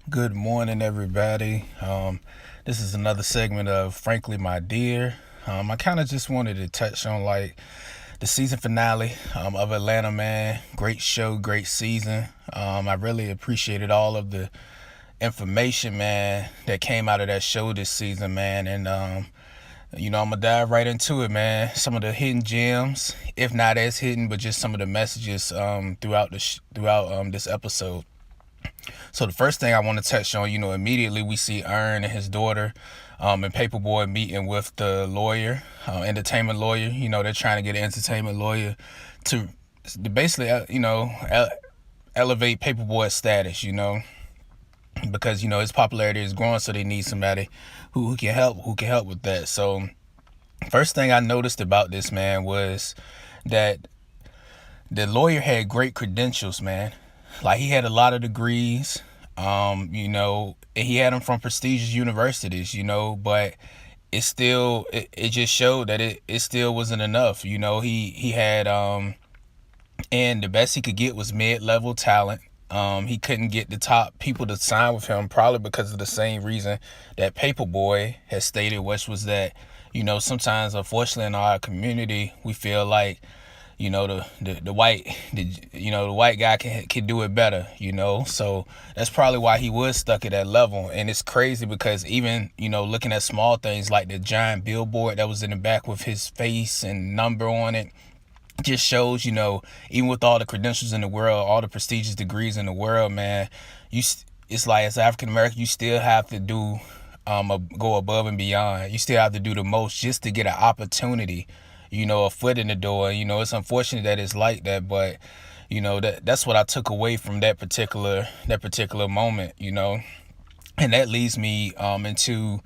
Good morning, everybody. This is another segment of Frankly My Dear. I kind of just wanted to touch on like the season finale of Atlanta, man. Great show, great season. I really appreciated all of the information, man, that came out of that show this season, man. And I'm gonna dive right into it, man. Some of the hidden gems, if not as hidden, but just some of the messages throughout this episode. So the first thing I want to touch on, immediately we see Earn and his daughter, and Paperboy meeting with the lawyer, entertainment lawyer. They're trying to get an entertainment lawyer to basically, elevate Paperboy's status. Because his popularity is growing, so they need somebody who can help with that. So first thing I noticed about this man was that the lawyer had great credentials, man. Like he had a lot of degrees. And he had them from prestigious universities, but it just showed that it still wasn't enough. He had and the best he could get was mid-level talent. He couldn't get the top people to sign with him, probably because of the same reason that Paperboy has stated, which was that sometimes, unfortunately, in our community, we feel like the white guy can do it better. So that's probably why he was stuck at that level. And it's crazy because even looking at small things like the giant billboard that was in the back with his face and number on it just shows, even with all the credentials in the world, all the prestigious degrees in the world, man, it's like as African American, you still have to go above and beyond. You still have to do the most just to get an opportunity, a foot in the door. It's unfortunate that it's like that, but that's what I took away from that particular moment. And that leads me into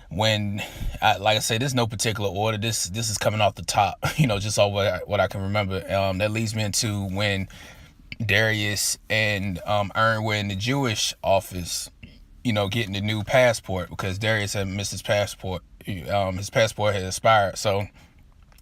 when like I said, there's no particular order. This is coming off the top, just off what I can remember. That leads me into when Darius and Earn were in the Jewish office, getting the new passport because Darius had missed his passport. His passport had expired. So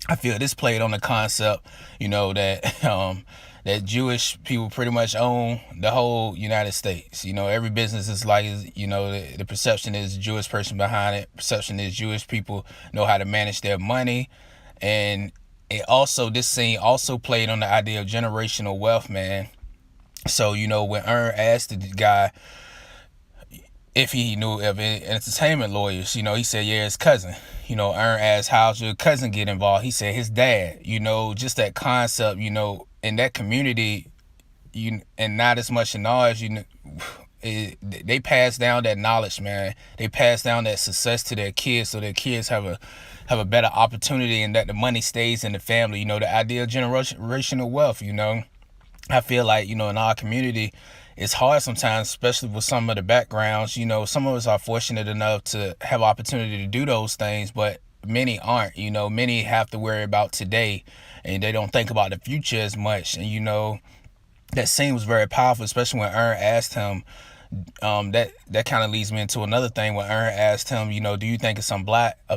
I feel this played on the concept, that Jewish people pretty much own the whole United States. Every business is like, the perception is Jewish person behind it. Perception is Jewish people know how to manage their money. And this scene also played on the idea of generational wealth, man. So, when Earn asked the guy if he knew of entertainment lawyers, he said, yeah, his cousin. Earn asked, how's your cousin get involved? He said, his dad. Just that concept, in that community, and not as much in ours, they pass down that knowledge, man. They pass down that success to their kids, so their kids have a better opportunity, and that the money stays in the family. The idea of generational wealth. I feel like in our community, it's hard sometimes, especially with some of the backgrounds. Some of us are fortunate enough to have opportunity to do those things, but many aren't. Many have to worry about today, and they don't think about the future as much. And that scene was very powerful, especially when Earn asked him. That kind of leads me into another thing when Earn asked him, do you think it's a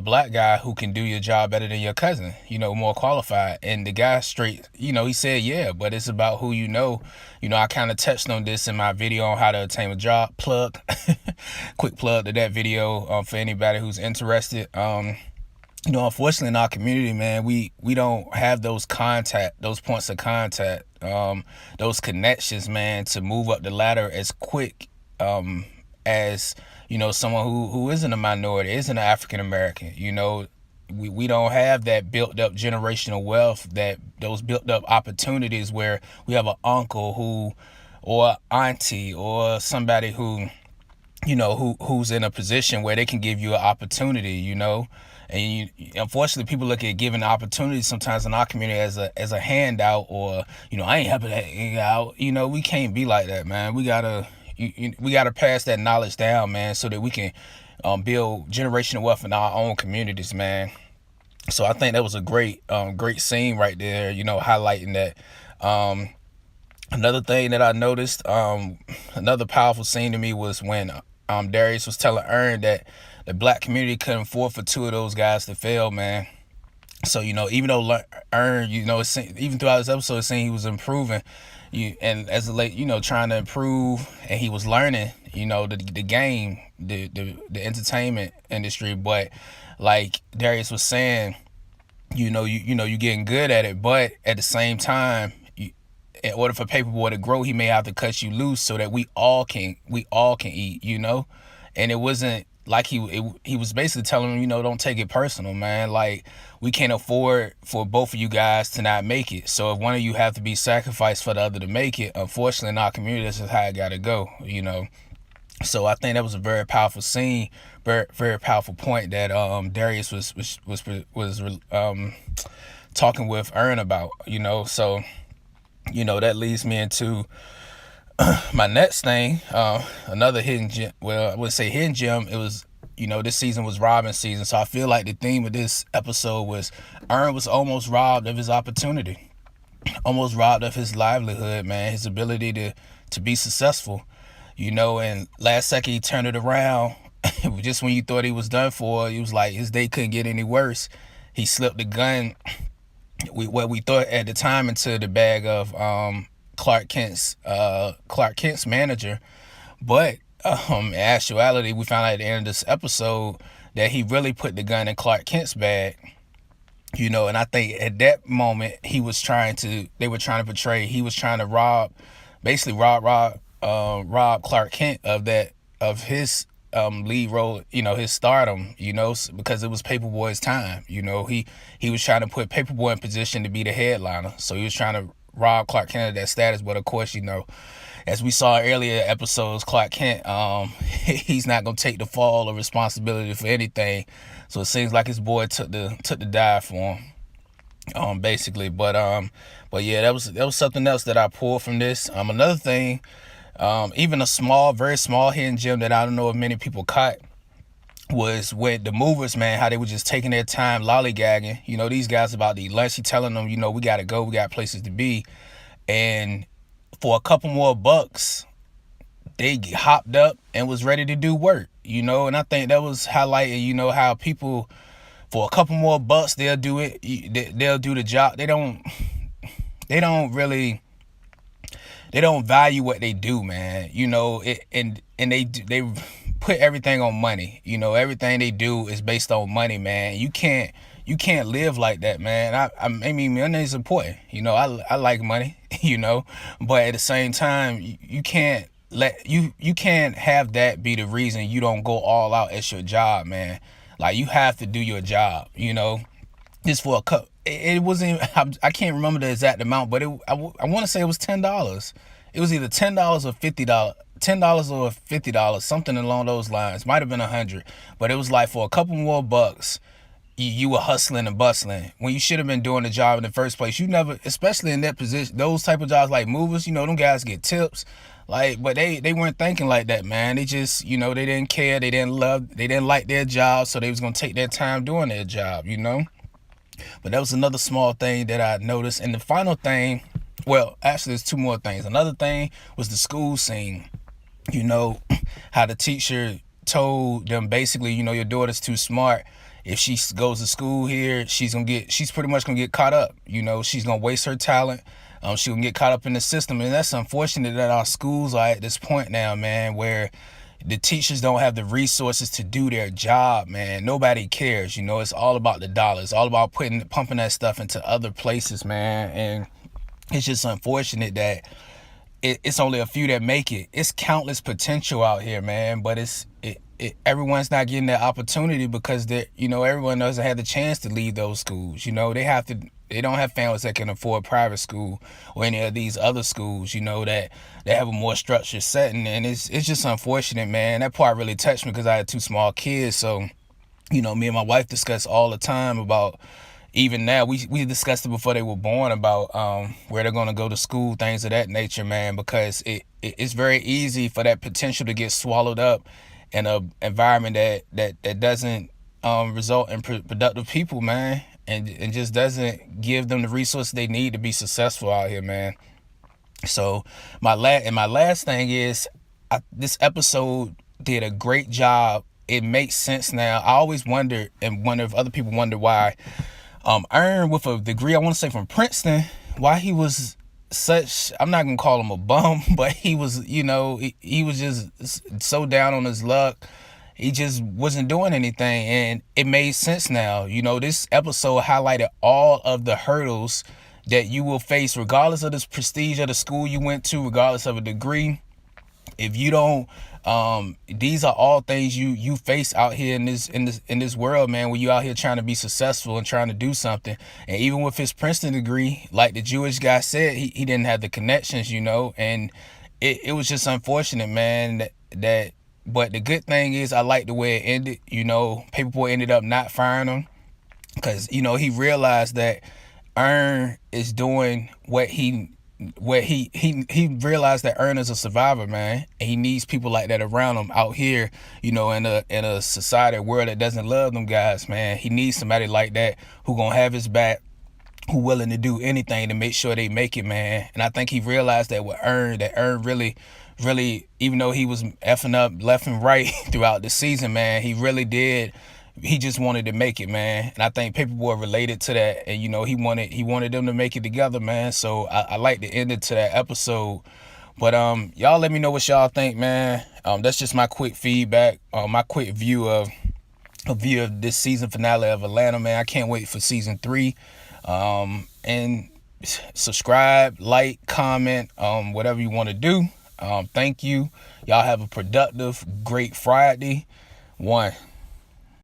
black guy who can do your job better than your cousin, more qualified? And the guy straight, he said, yeah, but it's about who you know. I kind of touched on this in my video on how to attain a job. Quick plug to that video for anybody who's interested. Unfortunately in our community, man, we don't have those points of contact, those connections, man, to move up the ladder as quick as someone who isn't a minority, isn't an African American. We don't have that built up generational wealth, that those built up opportunities where we have an uncle or auntie or somebody who's in a position where they can give you an opportunity. And unfortunately, people look at giving opportunities sometimes in our community as a handout, or I ain't helping that out. We can't be like that, man. We gotta pass that knowledge down, man, so that we can build generational wealth in our own communities, man. So I think that was a great scene right there, highlighting that. Another thing that I noticed, another powerful scene to me was when Darius was telling Earn that the black community couldn't afford for two of those guys to fail, man. So even though Earn, even throughout this episode, it seemed he was improving. And as a late, trying to improve, and he was learning, the game, the entertainment industry. But like Darius was saying, you getting good at it, but at the same time, in order for Paperboy to grow, he may have to cut you loose so that we all can eat, And it wasn't like he was basically telling him, don't take it personal, man. Like, we can't afford for both of you guys to not make it. So if one of you have to be sacrificed for the other to make it, unfortunately in our community, this is how it gotta go. So I think that was a very powerful scene, very very powerful point that Darius was talking with Earn about. So that leads me into my next thing, another hidden gem. Well, I wouldn't say hidden gem. It was, this season was robbing season. So I feel like the theme of this episode was Earn was almost robbed of his opportunity, almost robbed of his livelihood, man, his ability to be successful, and last second he turned it around. Just when you thought he was done for, he was like his day couldn't get any worse. He slipped the gun, what we thought at the time, into the bag of Clark Kent's manager. But in actuality, we found out at the end of this episode that he really put the gun in Clark Kent's bag. And I think at that moment they were trying to portray, he was trying to basically rob Clark Kent of his lead role, his stardom, because it was Paperboy's time. He was trying to put Paperboy in position to be the headliner. So he was trying to rob Clark Kent of that status. But of course, as we saw earlier episodes, Clark Kent, he's not gonna take the fall or responsibility for anything. So it seems like his boy took the dive for him, basically. But yeah, that was something else that I pulled from this. Another thing, even a very small hidden gem that I don't know if many people caught, was with the movers, man, how they were just taking their time lollygagging. These guys about to eat lunch. He telling them, we gotta go, we got places to be. And for a couple more bucks, they hopped up and was ready to do work, and I think that was highlighting, how people, for a couple more bucks, they'll do it. They'll do the job. They don't value what they do, man. And they put everything on money. Everything they do is based on money, man. You can't live like that, man. I mean, money is important. I like money, but at the same time, you can't have that be the reason you don't go all out at your job, man. Like, you have to do your job, just for a cup. It wasn't, I can't remember the exact amount, but I want to say it was $10. It was either $10 or $50. $10 or $50, something along those lines. Might have been 100, but it was like, for a couple more bucks, you were hustling and bustling when you should have been doing the job in the first place. You never, especially in that position, those type of jobs like movers, them guys get tips. Like, but they weren't thinking like that, man. They just, they didn't care, they didn't like their job, so they was gonna take their time doing their job, But that was another small thing that I noticed. And the final thing, well, actually there's two more things. Another thing was the school scene. How the teacher told them, basically, your daughter's too smart. If she goes to school here, she's pretty much gonna get caught up. She's gonna waste her talent. She's gonna get caught up in the system. And that's unfortunate that our schools are at this point now, man, where the teachers don't have the resources to do their job, man. Nobody cares. It's all about the dollars. It's all about pumping that stuff into other places, man. And it's just unfortunate that it's only a few that make it. It's countless potential out here, man, but everyone's not getting that opportunity because everyone doesn't have the chance to leave those schools. They don't have families that can afford private school or any of these other schools, that they have a more structured setting. And it's just unfortunate, man. That part really touched me because I had two small kids. So, me and my wife discuss all the time about, even now, we discussed it before they were born, about where they're going to go to school, things of that nature, man, because it's very easy for that potential to get swallowed up in an environment that doesn't result in productive people, man, and just doesn't give them the resources they need to be successful out here, man. So my last thing is, this episode did a great job. It makes sense now. I always wonder if other people wonder why Earn, with a degree, I want to say from Princeton, why he was such, I'm not gonna call him a bum, but he was, he was just so down on his luck. He just wasn't doing anything, and it made sense now. This episode highlighted all of the hurdles that you will face, regardless of the prestige of the school you went to, regardless of a degree. If you don't, these are all things you face out here in this world, man, where you out here trying to be successful and trying to do something. And even with his Princeton degree, like the Jewish guy said, he didn't have the connections, and it was just unfortunate, man, that but the good thing is, I like the way it ended. Paperboy ended up not firing him, because he realized that Earn is doing what he realized that Earn is a survivor, man, and he needs people like that around him out here, in a society, a world that doesn't love them guys, man. He needs somebody like that who gonna have his back, who willing to do anything to make sure they make it, man. And I think he realized that with Earn, really, even though he was effing up left and right throughout the season, man, he really did. He just wanted to make it, man. And I think Paperboy related to that, and he wanted them to make it together, man. So I like the ending to that episode. But y'all let me know what y'all think, man. That's just my quick feedback, my quick view of this season finale of Atlanta, man. I can't wait for season 3. And subscribe, like, comment, whatever you want to do. Thank you. Y'all have a productive, great Friday. 1.